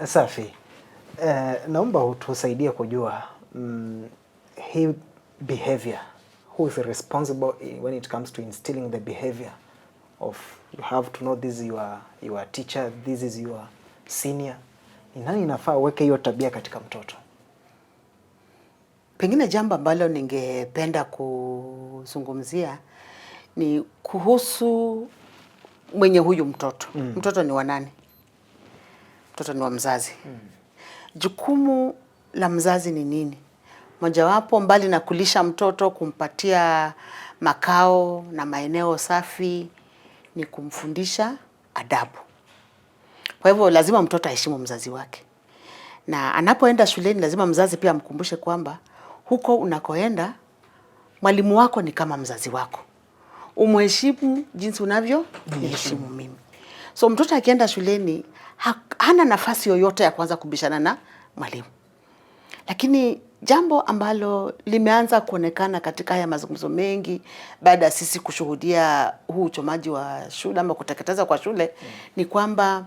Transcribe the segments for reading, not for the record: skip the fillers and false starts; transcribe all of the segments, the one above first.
Safi. Naomba utusaidie kujua hii behavior, who is responsible when it comes to instilling the behavior of you have to know this is your teacher, this is your senior. Ni nani inafaa uweke hiyo tabia katika mtoto? Pengine jambo ambalo ningependa kuzungumzia ni kuhusu mwenye huyu mtoto. Mtoto ni wa nani? Mtoto ni wa mzazi. Jukumu la mzazi ni nini? Mojawapo, mbali na kulisha mtoto, kumpatia makao na maeneo safi, ni kumfundisha adabu. Kwa hivyo lazima mtoto aheshimu mzazi wake. Na anapoenda shuleni lazima mzazi pia amkumbushe kwamba huko unakoenda mwalimu wako ni kama mzazi wako. Umheshimu jinsi unavyo niheshimu mimi. So mtoto akienda shuleni hana nafasi yoyote ya kuanza kubishana na mwalimu. Lakini jambo ambalo limeanza kuonekana katika haya mazungumzo mengi baada ya sisi kushuhudia huu uchomaji wa shule ama kuteketeza kwa shule ni kwamba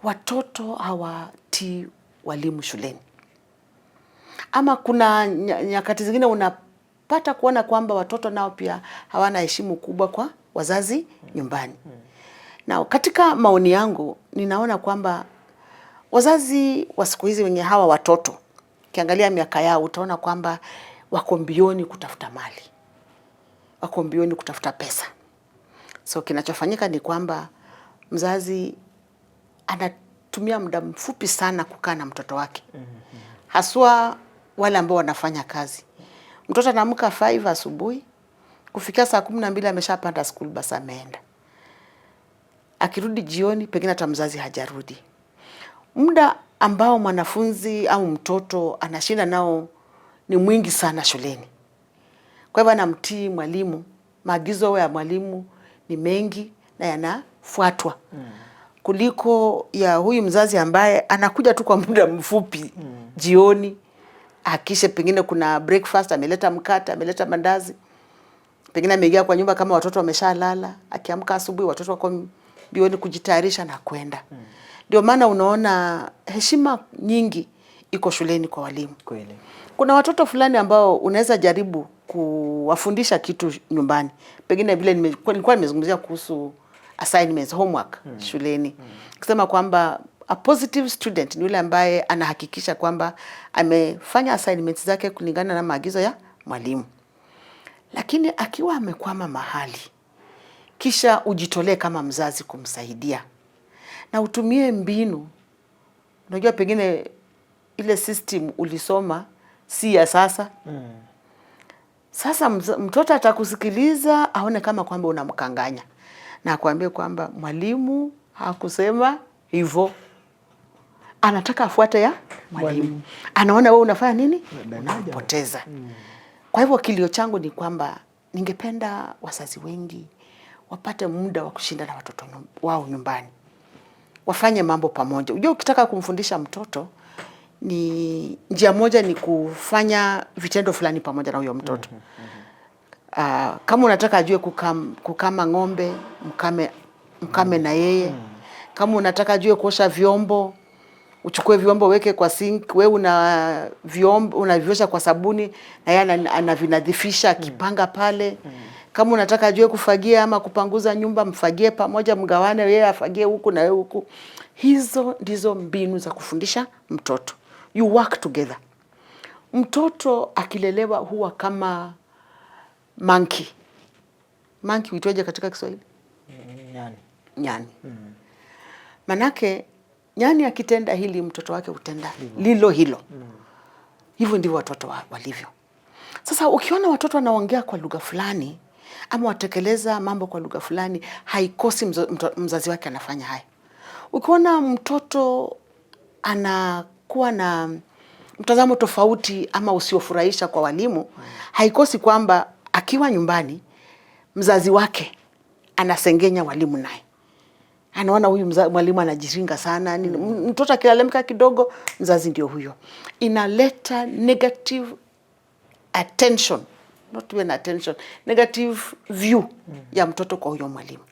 watoto hawatii walimu shuleni. Ama kuna nyakati zingine unapata kuona kwamba watoto nao pia hawana heshima kubwa kwa wazazi nyumbani. Na katika maoni yangu ninaona kwamba wazazi wa siku hizi wenye hawa watoto, kiangalia miaka yao utaona kwamba wako mbioni kutafuta mali. Wako mbioni kutafuta pesa. So kinachofanyika ni kwamba mzazi anatumia muda mfupi sana kukaa na mtoto wake. Haswa wale ambao wanafanya kazi. Mtoto anaamka 5 asubuhi, kufikia saa 12 ameshapanda school bus ameenda. Akirudi jioni pengine hata mzazi hajarudi. Muda ambao mwanafunzi au mtoto anashinda nao ni mwingi sana shuleni. Kwa hivyo anamtii mwalimu, maagizo ya mwalimu ni mengi na yanafuatwa. Kuliko ya huyu mzazi ambaye anakuja tu kwa muda mfupi jioni, akishe pengine kuna breakfast, ameleta mkate, ameleta mandazi. Pengine ameingia kwa nyumba kama watoto wameshalala, akiamka asubuhi watoto wako mbioni kujitayarisha na kwenda. Ndio maana unaona heshima nyingi iko shuleni kwa walimu. Kweli. Kuna watoto fulani ambao unaweza jaribu kuwafundisha kitu nyumbani. Pengine vile nilikuwa nimezungumzia kuhusu assignments, homework shuleni. Kusema kwamba a positive student ni yule ambaye anahakikisha kwamba amefanya assignments zake kulingana na maagizo ya mwalimu. Lakini akiwa amekwama mahali, kisha ujitolee kama mzazi kumsaidia. Na utumie mbinu. Unajua pengine ile system ulisoma si ya sasa. Sasa mtoto atakusikiliza aone kama kwamba unamkanganya. Na akwambie kwamba mwalimu hakusema hivyo. Anataka afuate ya mwalimu. Anaona wewe unafanya nini? Unampoteza. Kwa hivyo kilio changu ni kwamba ningependa wazazi wengi wapate muda wa kushinda na watoto wao nyumbani. Wafanye mambo pamoja. Unajua ukitaka kumfundisha mtoto ni njia moja ni kufanya vitendo fulani pamoja na huyo mtoto. Kama unataka ajue kukama ng'ombe, mkame na yeye. Kama unataka ajue kuosha vyombo, uchukue vyombo weke kwa sink, wewe unaviosha kwa sabuni na yeye anavinadhifisha akipanga pale. Kama unataka ajue kufagia ama kupanguza nyumba, mfagie pamoja, mgawane, yeye afagie huku na wewe huku. Hizo ndizo mbinu za kufundisha mtoto. You work together. Mtoto akilelewa huwa kama monkey. Monkey huitwaje katika Kiswahili? Nyani. Manake nyani akitenda hili mtoto wake hutenda lilo hilo. Hivyo ndivyo watoto walivyo. Sasa ukiona watoto wanaongea kwa lugha fulani ama watekeleza mambo kwa lugha fulani, haikosi mzazi wake anafanya haya. Ukiona mtoto anakuwa na mtazamo tofauti ama usiofurahisha kwa walimu, haikosi kwamba akiwa nyumbani mzazi wake anasengenya walimu naye. Anaona huyu mwalimu anajiringa sana. Mtoto akilalamika kidogo, mzazi ndio huyo. Inaleta negative attention not even attention, negative view ya mtoto kwa huyo mwalimu.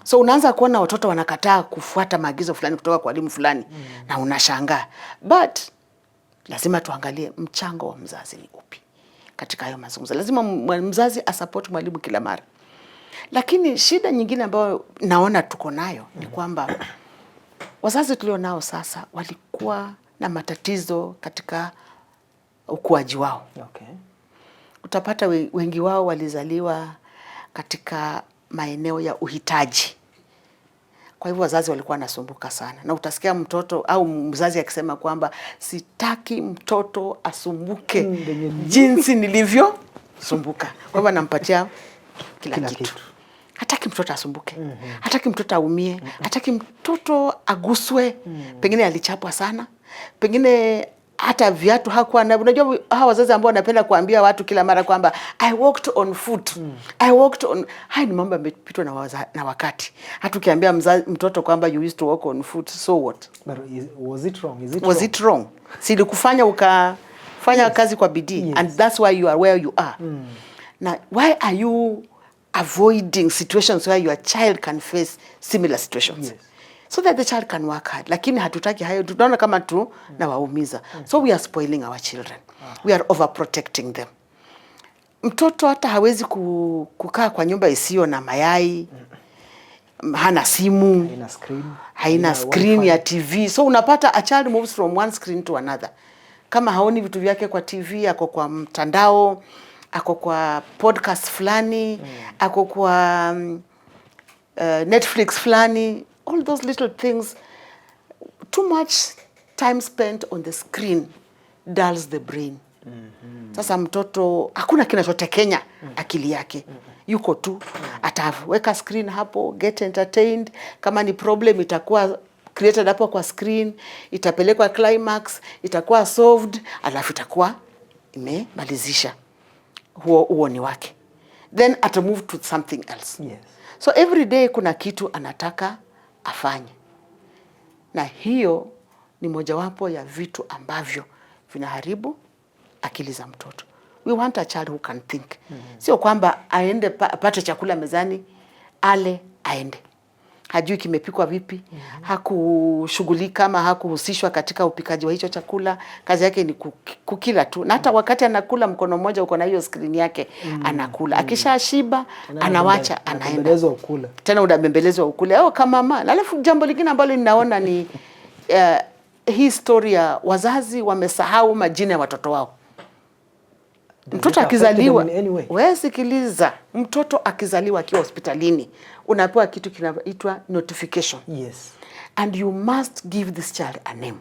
So unaanza kuona watoto wanakataa kufuata maagizo fulani kutoka kwa mwalimu fulani na unashangaa. But lazima tuangalie mchango wa mzazi ni upi katika hayo mazungumzo. Lazima mzazi asupport mwalimu kila mara. Lakini shida nyingine ambayo naona tuko nayo ni kwamba wazazi tulio nao sasa walikuwa na matatizo katika ukuaji wao. Okay. Utapata wengi wao walizaliwa katika maeneo ya uhitaji. Kwa hivyo wazazi walikuwa wanasumbuka sana. Na utasikia mtoto au mzazi akisema kwamba sitaki mtoto asumbuke jinsi nilivyo sumbuka. Kwa hivyo anampatia kila kitu. Hataki mtoto asumbuke. Hataki mtoto aumie. Hataki mtoto aguswe. Pengine alichapwa sana. Pengine hata viatu hakuwa na. Unajua hawa wazazi ambao wanapenda kuambia watu kila mara kwamba I walked on foot. I walked on. Hai ni mambo yamepitwa na wakati. Hata ukiambia mtoto kwamba you used to walk on foot, so what? But was it wrong? Was it wrong? Si ilikufanya ukafanya kazi kwa bidii, and that's why you are where you are. Now, why are you avoiding situations where your child can face similar situations? Yes. So that the child can work hard. Lakini hatutaki hayo, tunaona kama tu na waumiza. So we are spoiling our children. We are overprotecting them. Mtoto hata hawezi kukaa kwa nyumba isiyo na mayai, hana simu, haina screen ya TV. So unapata a child moves from one screen to another. Kama haoni vitu vyake kwa TV, ako kwa mtandao, ako kwa podcast fulani, ako kwa Netflix fulani. All those little things, too much time spent on the screen dulls the brain. Sasa mtoto hakuna kinachotekenya akili yake. Yuko tu ataweka screen hapo, get entertained. Kama ni problem itakuwa created hapo kwa screen, itapelekwa climax, itakuwa solved, alafu itakuwa imemalizisha. Huo ni wake. Then ata move to something else. Yes. So every day kuna kitu anataka afanye. Na hiyo ni mojawapo ya vitu ambavyo vinaharibu akili za mtoto. We want a child who can think. Sio kwamba aende apate chakula mezani, ale aende. Hajui kimepikwa vipi, hakushughulika ama hakuhusishwa katika upikaji wa hicho chakula. Kazi yake ni kukila tu. Na hata wakati anakula mkono mmoja uko na hiyo screen yake, anakula. Akishashiba, anawacha, anaenda. Tena unabembelezwa ukule. Kama mama. Alafu jambo lingine ambalo ninaona ni hii story ya wazazi wamesahau majina ya watoto wao. Mtoto akizaliwa, wewe sikiliza, mtoto akizaliwa akiwa hospitalini, unapewa kitu kinaitwa notification. Yes. And you must give this child a name.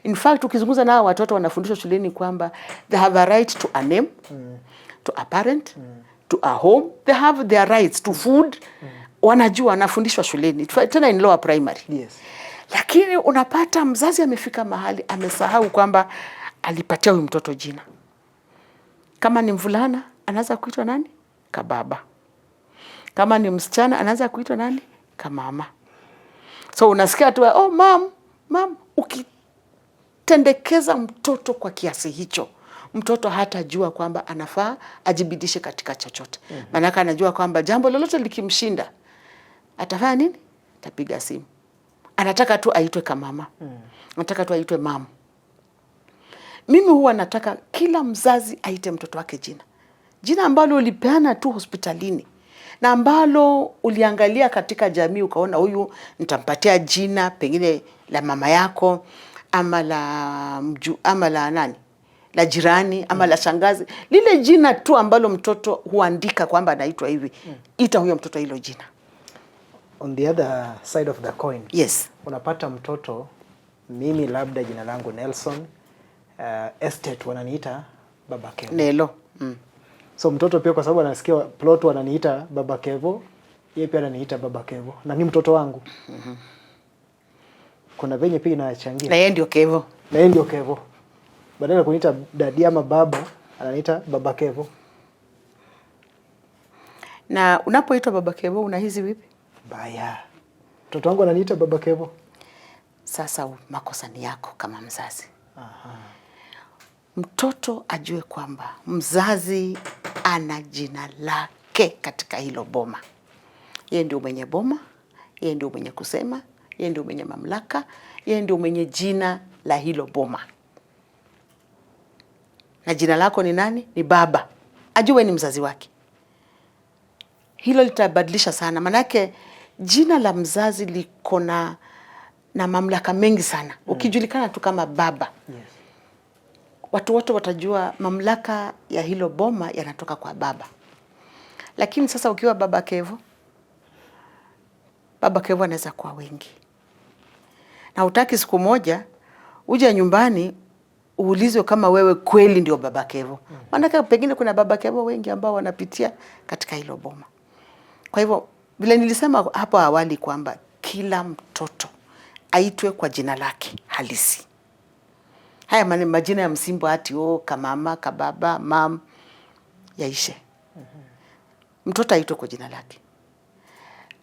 In fact, ukizungumza nao watoto wanafundishwa shuleni kwamba they have a right to a name, to a parent, to a home. They have their rights to food. Wanajua, wanafundishwa shuleni. Tena in lower primary. Yes. Lakini unapata mzazi amefika mahali amesahau kwamba alipatia huyu mtoto jina. Kama ni mvulana, anaanza kuitwa nani? Kababa. Kama ni msichana, anaanza kuitwa nani? Kamama. So unasikia tu, mam, ukitendekeza mtoto kwa kiasi hicho, mtoto hatajua kwamba anafaa ajibidishe katika chochote. Maanake anajua kwamba jambo lolote likimshinda, atafanya nini? Atapiga simu. Anataka tu aitwe kamama. Anataka tu aitwe mam. Mimi huwa nataka kila mzazi aite mtoto wake jina. Jina ambalo ulipeana tu hospitalini. Na ambalo uliangalia katika jamii ukaona huyu nitampatia jina pengine la mama yako ama la nani? La jirani ama la shangazi. Lile jina tu ambalo mtoto huandika kwamba anaitwa hivi. Ita huyo mtoto hilo jina. On the other side of the coin. Yes. Unapata mtoto, mimi labda jina langu Nelson, estate wananiita Baba Kevo. Nelo. So mtoto pia kwa sababu anasikia plot wananiita Baba Kevo, yeye pia ananiita Baba Kevo. Na ni mtoto wangu. Kuna venye pia inachangia. Na yeye ndio Kevo. Na yeye ndio Kevo. Badala ya kuniita dadi ama babu, ananiita Baba Kevo. Na unapoitwa Baba Kevo unahisi vipi? Baya. Mtoto wangu ananiita Baba Kevo. Sasa makosa ni yako kama mzazi. Mtoto ajue kwamba mzazi ana jina lake katika hilo boma. Yeye ndio mwenye boma, yeye ndio mwenye kusema, yeye ndio mwenye mamlaka, yeye ndio mwenye jina la hilo boma. Na jina lako ni nani? Ni baba. Ajue ni mzazi wake. Hilo litabadilisha sana, manake jina la mzazi liko na mamlaka mengi sana. Ukijulikana tu kama baba, yes, watu wote watajua mamlaka ya hilo boma yanatoka kwa baba. Lakini sasa ukiwa Baba Kevo anaweza kuwa wengi. Na utaki siku moja uje nyumbani uulizwe kama wewe kweli ndio Baba Kevo. Maana pengine kuna Baba Kevo wengi ambao wanapitia katika hilo boma. Kwa hivyo vile nilisema hapo awali kwamba kila mtoto aitwe kwa jina lake halisi. Haya majina ya msimbo ati kamama, kababa, mam yaishe. Mtoto aitwe kwa jina lake.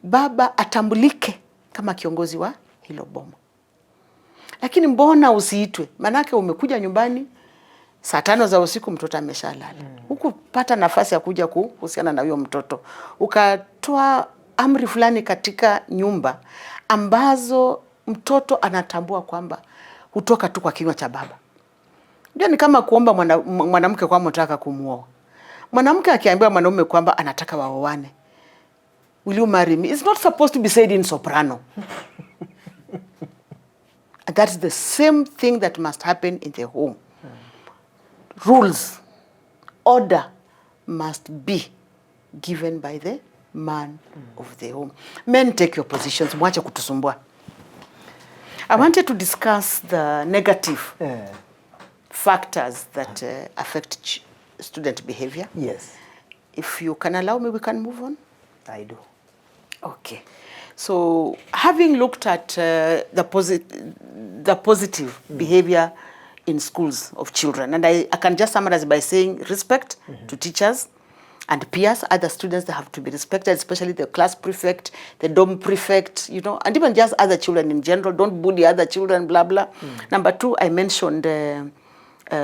Baba atambulike kama kiongozi wa hilo boma. Lakini mbona usiitwe? Manake umekuja nyumbani saa 5 za usiku, mtoto ameshalala. Hukupata nafasi ya kuja kuhusiana na huyo mtoto. Ukatoa amri fulani katika nyumba ambazo mtoto anatambua kwamba hutoka tu kwa kinywa cha baba. Ndio ni kama kuomba mwanamke kwamba unataka kumuoa. Mwanamke akiambiwa mwanaume kwamba anataka waoane, will you marry me? It's not supposed to be said in soprano. And that's the same thing that must happen in the home. Rules, order must be given by the man of the home. Men, take your positions. Mwache kutusumbua. I wanted to discuss the negative factors that affect student behavior. Yes. If you can allow me, we can move on. I do. Okay. So, having looked at the positive behavior in schools of children, and I can just summarize by saying respect to teachers and peers, other students that have to be respected, especially the class prefect, the dorm prefect, and even just other children in general. Don't bully other children, blah, blah. Number 2, I mentioned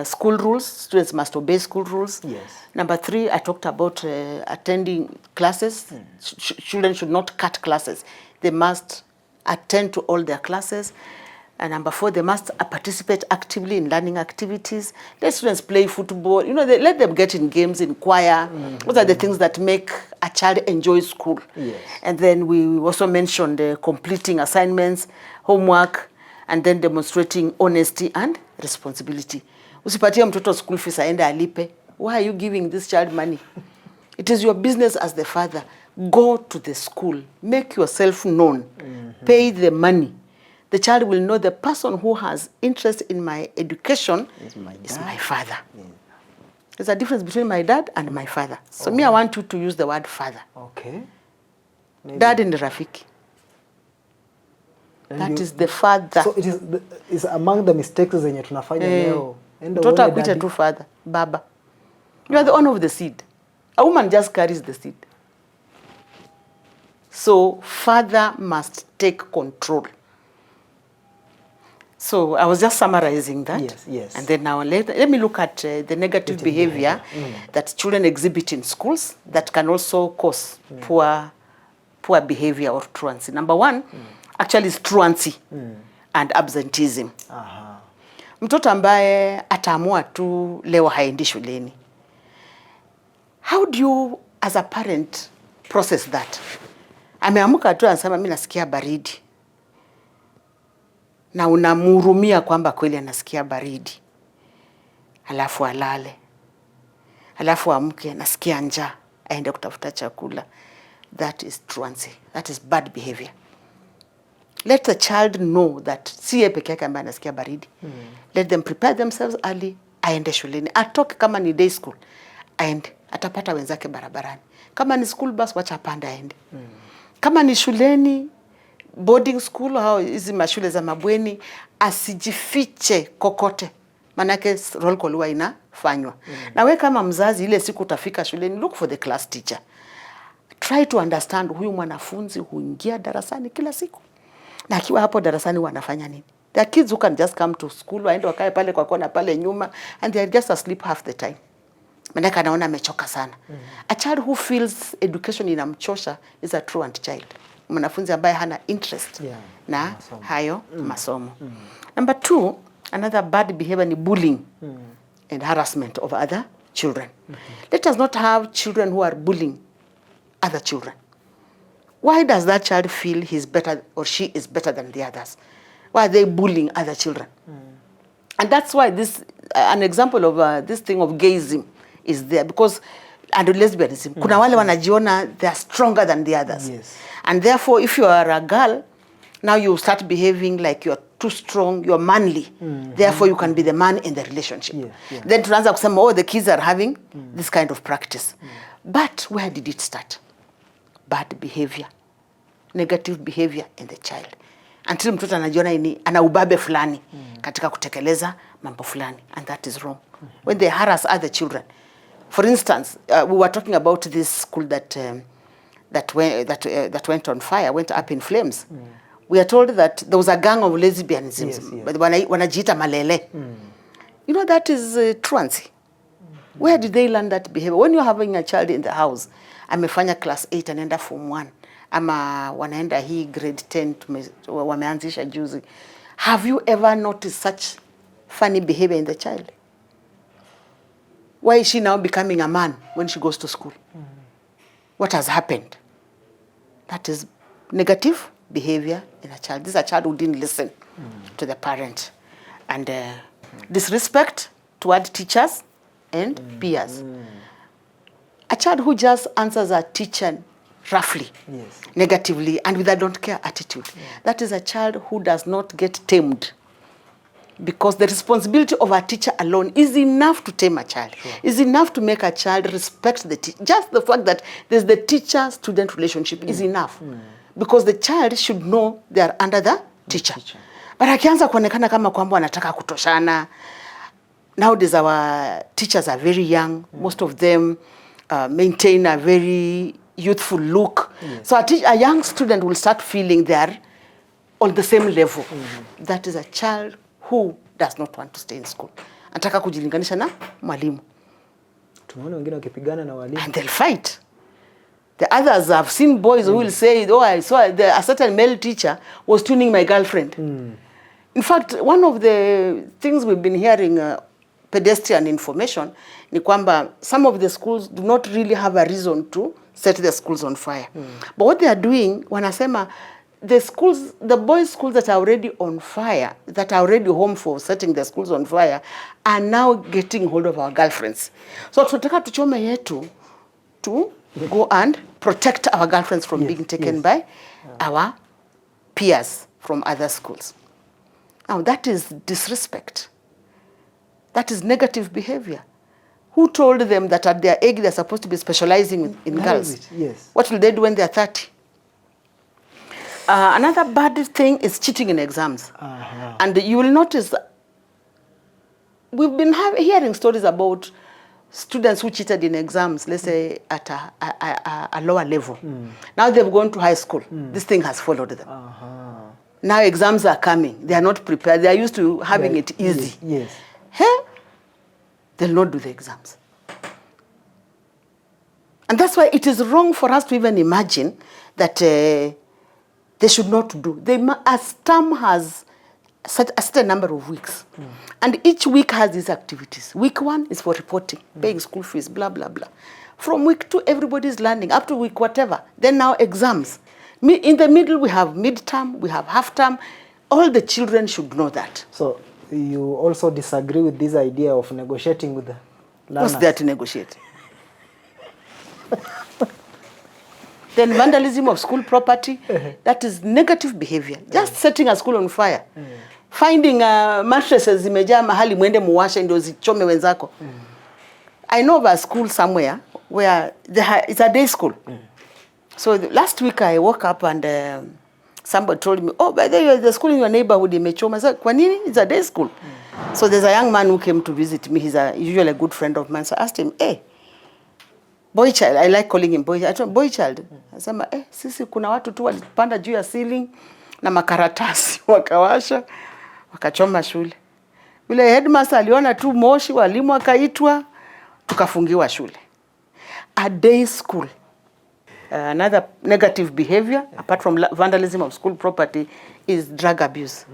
school rules. Students must obey school rules. Yes. Number 3, I talked about attending classes. Children should not cut classes. They must attend to all their classes. And number 4, they must participate actively in learning activities. Let students play football. Let them get in games, in choir. Those are the things that make a child enjoy school. Yes. And then we also mentioned completing assignments, homework, and then demonstrating honesty and responsibility. Usipatie mtoto school fees aende alipe. Why are you giving this child money? It is your business as the father. Go to the school. Make yourself known. Pay the money. The child will know the person who has interest in my education is my father. Yeah. There's a difference between my dad and my father. So me, I want you to use the word father. Okay. Maybe. Dad in the Rafiki. That is the father. So it is among the mistakes zenye tunafanya leo. Mtoto akuite tu father, baba. You are the owner of the seed. A woman just carries the seed. So father must take control. So I was just summarizing that. Yes, yes. And then now let me look at the negative behavior that children exhibit in schools that can also cause poor behavior or truancy. Number 1, actually is truancy and absenteeism. Mtoto ambaye ataamua tu leo haendi shuleni. How do you as a parent process that? Ameamuka tu anasema mimi nasikia baridi. Na unamhurumia kwamba kweli anasikia baridi. Halafu alale. Halafu amke nasikia njaa, aende kutafuta chakula. That is truancy. That is bad behavior. Let the child know that si yeye peke yake ambaye anasikia baridi. Let them prepare themselves early, aende shuleni. Atoke kama ni day school, aende. Atapata wenzake barabarani. Kama ni school bus, wacha apande aende. Kama ni shuleni, boarding school au hizi mashule za mabweni, asijifiche kokote. Manake roll call huwa inafanywa. Na wewe kama mzazi, ile siku utafika shuleni, look for the class teacher. Try to understand huyu mwanafunzi huingia darasani kila siku. Na akiwa hapo darasani wanafanya nini? There are kids who can just come to school, waende wakae pale kwa kona pale nyuma, and they are just asleep half the time. Manake anaona amechoka sana. A child who feels education inamchosha is a truant child. Mwanafunzi ambaye hana interest na hayo masomo. Number 2, another bad behavior ni bullying and harassment of other children. Let us not have children who are bullying other children. Why does that child feel he's better or she is better than the others? Why are they bullying other children? And that's why this, an example of this thing of gayism is there, because, and lesbianism, kuna wale wanajiona they are stronger than the others. Yes. And therefore, if you are a girl, now you start behaving like you are too strong, you are manly. Therefore, you can be the man in the relationship. Then tunaanza kusema, oh, the kids are having this kind of practice. But where did it start? Bad behavior, negative behavior in the child. Until mtoto anajiona ana ubabe fulani katika kutekeleza mambo fulani, and that is wrong. When they harass other children. For instance, we were talking about this school that went on fire, went up in flames. We are told that there was a gang of lesbianism, but wanajiita malele. You know, that is truancy. Where did they learn that behavior? When you're having a child in the house, amefanya class 8 anaenda form 1, ama wanaenda hii grade 10 wameanzisha juzi, have you ever noticed such funny behavior in the child? Why is she now becoming a man when she goes to school? What has happened? That is negative behavior in a child. This is a child who didn't listen to the parent. And disrespect toward teachers and peers. A child who just answers a teacher roughly, negatively, and with a don't care attitude. That is a child who does not get tamed. Because the responsibility of a teacher alone is enough to tame a child. Is enough to make a child respect the teacher. Just the fact that there's the teacher-student relationship is enough. Because the child should know they are under the teacher. But akianza kuonekana kama kwamba anataka kutoshana. Nowadays our teachers are very young. Most of them maintain a very youthful look. So a young student will start feeling they are on the same level. That is a child who does not want to stay in school. Anataka kujilinganisha na mwalimu. Tunaona wengine wakipigana na walimu. And they'll fight. The others have seen boys who will say, oh, I saw a certain male teacher was tuning my girlfriend. In fact, one of the things we've been hearing, pedestrian information, ni kwamba some of the schools do not really have a reason to set the schools on fire. But what they are doing, wanasema, the boys' schools that are already on fire, that are already home for setting the schools on fire, are now getting hold of our girlfriends. So tunataka tuchome yetu to go and protect our girlfriends from being taken by our peers from other schools. Now that is disrespect. That is negative behavior. Who told them that at their age they're supposed to be specializing in girls? What will they do when they're 30? Another bad thing is cheating in exams. And you will notice we've been hearing stories about students who cheated in exams, let's say at a lower level. Now they've gone to high school. This thing has followed them. Now exams are coming. They are not prepared. They are used to having it easy. They'll not do the exams. And that's why it is wrong for us to even imagine that they should not do. A term has a certain number of weeks. And each week has these activities. Week 1 is for reporting, paying school fees, blah, blah, blah. From week 2, everybody is learning, up to week whatever. Then now exams. In the middle, we have midterm, we have half term. All the children should know that. So you also disagree with this idea of negotiating with the learners? What's there to negotiate? Then vandalism of school property, that is negative behavior. Just setting a school on fire. Finding mattresses zimejaa mahali mwende muwashe ndio zichome wenzako. I know of a school somewhere where it's a day school. So last week I woke up and somebody told me, oh, by the way, the school in your neighborhood imechoma. I said, kwa nini? It's a day school. So there's a young man who came to visit me. He's usually a good friend of mine. So I asked him, hey, boy child, I like calling him boy child. I told him, boy child. Asema, sisi kuna watu tu walipanda juu ya ceiling na makaratasi wakawasha wakachoma shule. Vile headmaster aliona tu moshi, walimu wakaitwa, tukafungiwa shule. A day school. Another negative behavior apart from vandalism of school property is drug abuse.